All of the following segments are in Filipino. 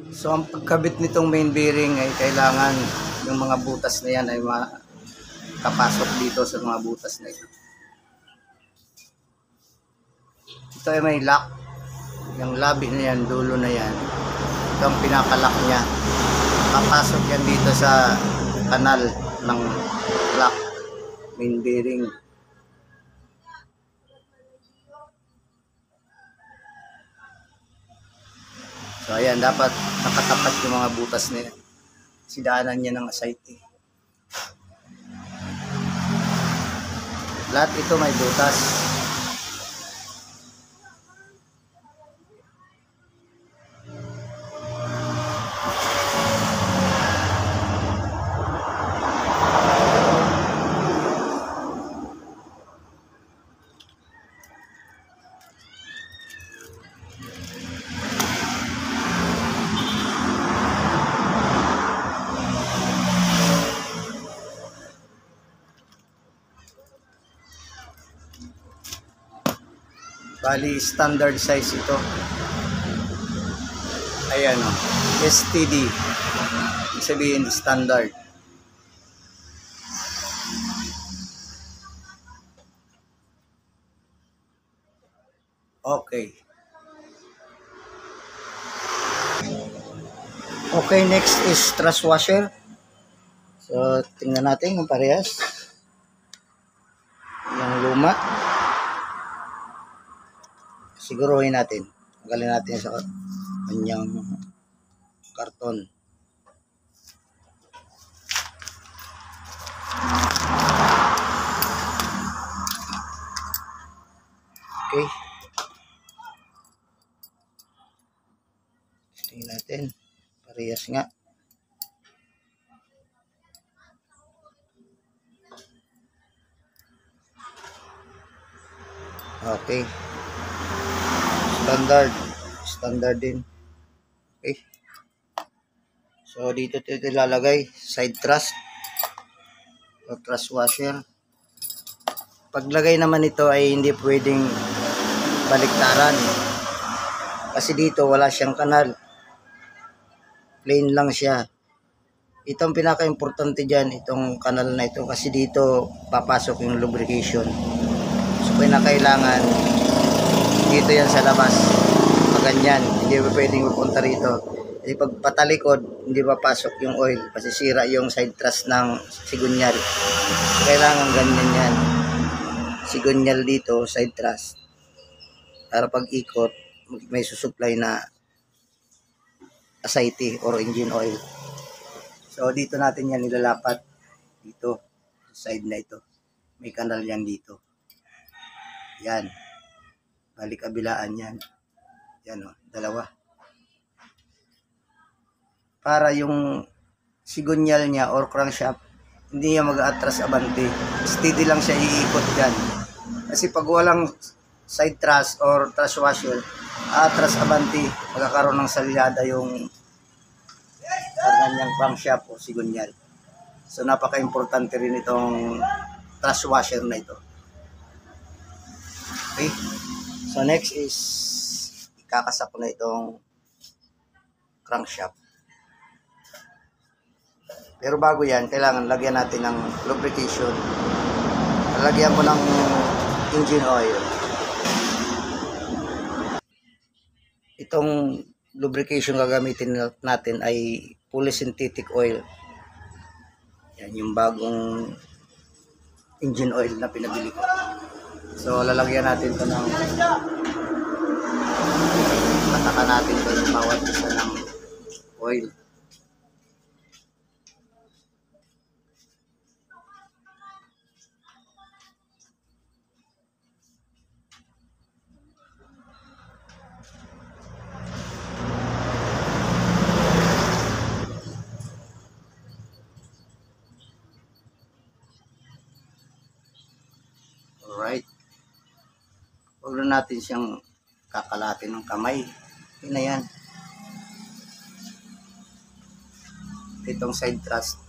So ang pagkabit nitong main bearing ay kailangan yung mga butas na yan ay makapasok dito sa mga butas na ito. Ito ay may lock. Yung labi na yan, dulo na yan. Ito ang pinakalock niya. Papasok yan dito sa kanal ng lock main bearing. So ayan, dapat nakatapat yung mga butas na yan. Sidaanan niya ng aside. Lahat ito may butas. Bali, standard size ito. Ayan o. STD. Ibig sabihin, standard. Okay. Okay, next is truss washer. So, tingnan natin kung parehas. Yung luma. Siguruhin natin. Tanggalin natin sa kanyang karton. Okay. Tingnan natin. Parehas nga. Okay. Standard din. Okay. So dito ito ilalagay side truss o truss washer. Paglagay naman ito ay hindi pwedeng baliktaran. Kasi dito wala siyang kanal. Plain lang siya. Itong pinaka-importante diyan, itong kanal na ito kasi dito papasok yung lubrication. So kinakailangan dito yan sa labas. Ganyan, hindi pwedeng pupunta rito. Kasi pag patalikod, hindi papasok yung oil. Masisira yung side truss ng sigunyal. Kailangan ganyan yan. Sigunyal dito, side truss. Para pag ikot, may susupply na aceite or engine oil. So dito natin yan nilalapat. Dito, side na ito. May kanal yan dito. Yan. Balik kabilaan yan. Yan o, dalawa. Para yung sigunyal niya or crankshaft, hindi niya mag-atras abante. Steady lang siya iikot dyan. Kasi pag walang side truss or truss washer, atras abante, magkakaroon ng salyada yung kanyang crankshaft o sigunyal. So napaka-importante rin itong truss washer na ito. Okay. So next is ikakasak ko na itong crankshaft. Pero bago yan, kailangan lagyan natin ng lubrication. Lagyan ko ng engine oil. Itong lubrication gagamitin natin ay polysynthetic oil. Yan yung bagong engine oil na pinabili ko. So lalagyan natin ito ng patakan natin ito ng bawat isa ng oil. Alright. Huwag na natin siyang kakalatin ng kamay. Yun na yan. Itong side truss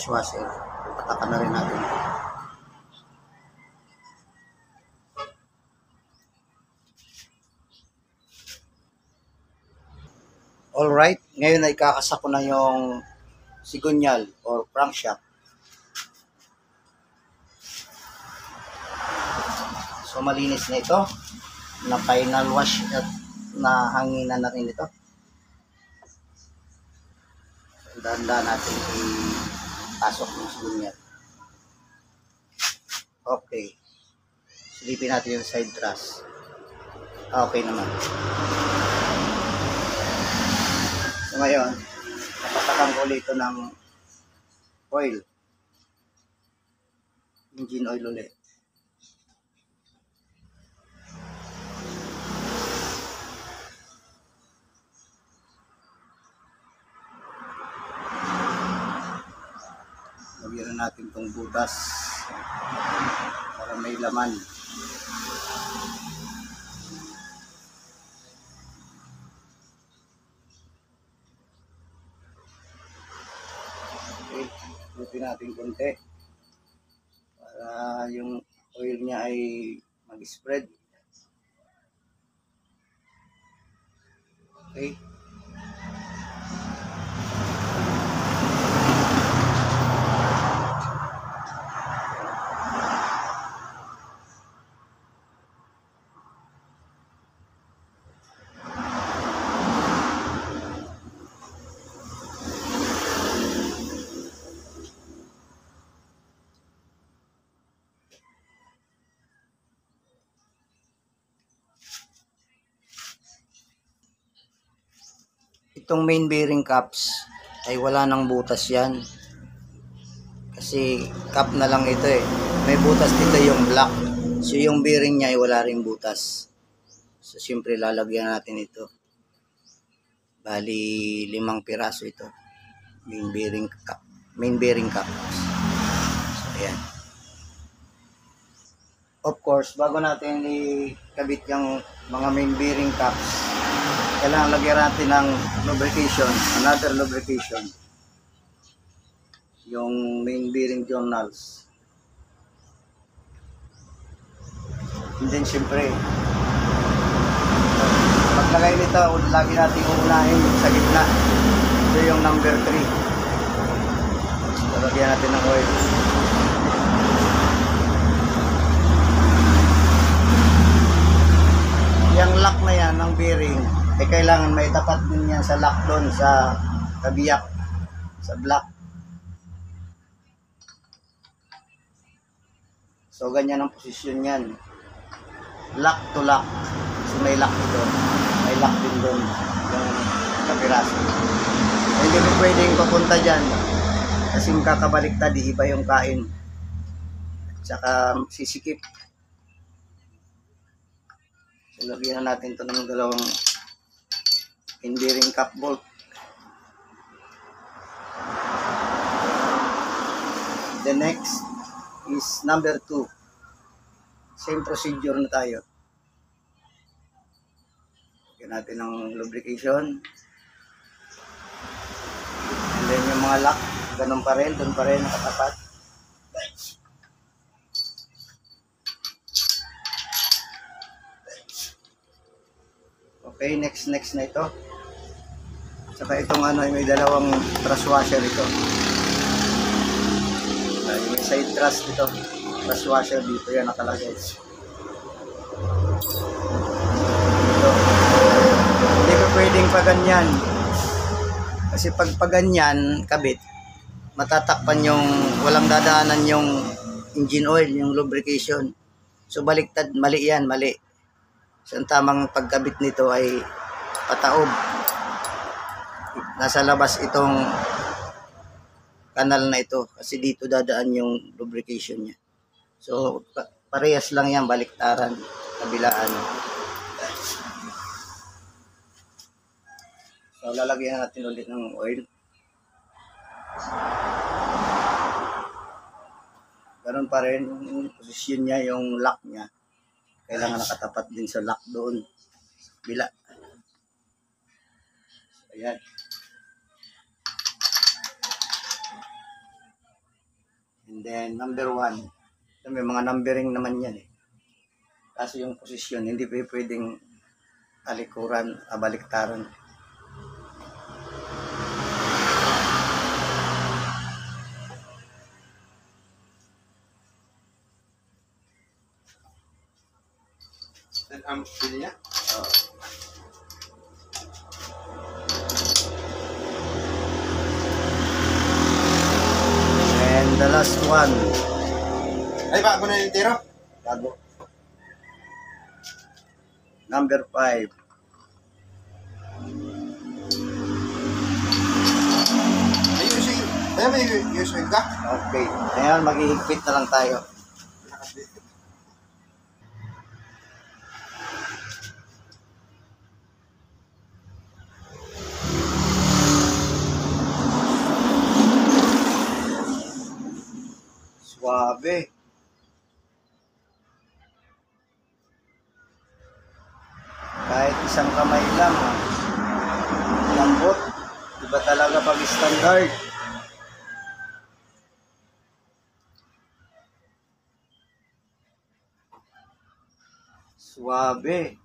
washer, patakan na rin natin. Alright, ngayon ay kakasa ko na yung sigunyal or crankshaft. So malinis na ito. Na final wash at nahanginan na rin ito. So, dahan-dahan natin ipasok yung sigunyal. Okay. Silipin natin yung side truss. Okay naman. So ngayon, napatakan ko ulit ito ng oil. Engine oil ulit. Lagyan natin itong butas para may laman. Okay, lupin natin konti para yung oil niya ay mag-spread. Okay. Itong main bearing caps ay wala nang butas yan. Kasi cap na lang ito eh. May butas dito yung black. So yung bearing niya ay wala ring butas. So siyempre lalagyan natin ito. Bali 5 piraso ito. Main bearing cap. Main bearing caps. So ayan. Of course, bago natin ikabit yung mga main bearing caps, kailangan lagyan natin ng lubrication, another lubrication. Yung main bearing journals. And then syempre, paglagay nito, lagi natin uunahin sa gitna. Ito yung number 3. So, lagyan natin ng oil. Yung lock na yan ng bearing, eh kailangan may tapat din yan sa lock doon sa kabiyak, sa block. So ganyan ang posisyon yan. Lock to lock. So may lock dito, may lock din doon yung kapiraso. So, hindi mo pwedeng papunta dyan kasi kakabaliktad, iba yung kain. Tsaka sisikip. So lagyan natin ito ng dalawang bearing cap bolt. The next is number 2. Same procedure na tayo. Lagyan natin ng lubrication. And then yung mga lock, ganun pa rin, doon pa rin nakatapat. Okay, next na ito. Saka itong may dalawang truss washer ito. May side truss dito. Truss washer dito yan nakalagay. Ito. Hindi ko pwedeng paganyan. Kasi pag paganyan, kabit, matatakpan yung, walang dadaanan yung engine oil, yung lubrication. So baliktad, mali yan, mali. So, ang tamang pagkabit nito ay pataob. Nasa labas itong kanal na ito kasi dito dadaan yung lubrication niya. So, parehas lang yan, baliktaran, kabilaan. So, lalagyan natin ulit ng oil. Ganun pa rin, yung posisyon niya, yung lock niya. Kailangan nakatapat din sa lock doon. Bila. So, ayan. And then, number 1. So, may mga numbering naman yan eh. Kaso yung posisyon, hindi pwedeng talikuran, baliktaran. ang pili niya. Oh. And the last one. Ay, bago na yung tiro. Bago. Number 5. Ay, using. Ay, may using ka? Okay. Ngayon, maghihigpit na lang tayo. Suabe. Kahit isang kamay lang. Lambot. Iba talaga pag standard. Suabe.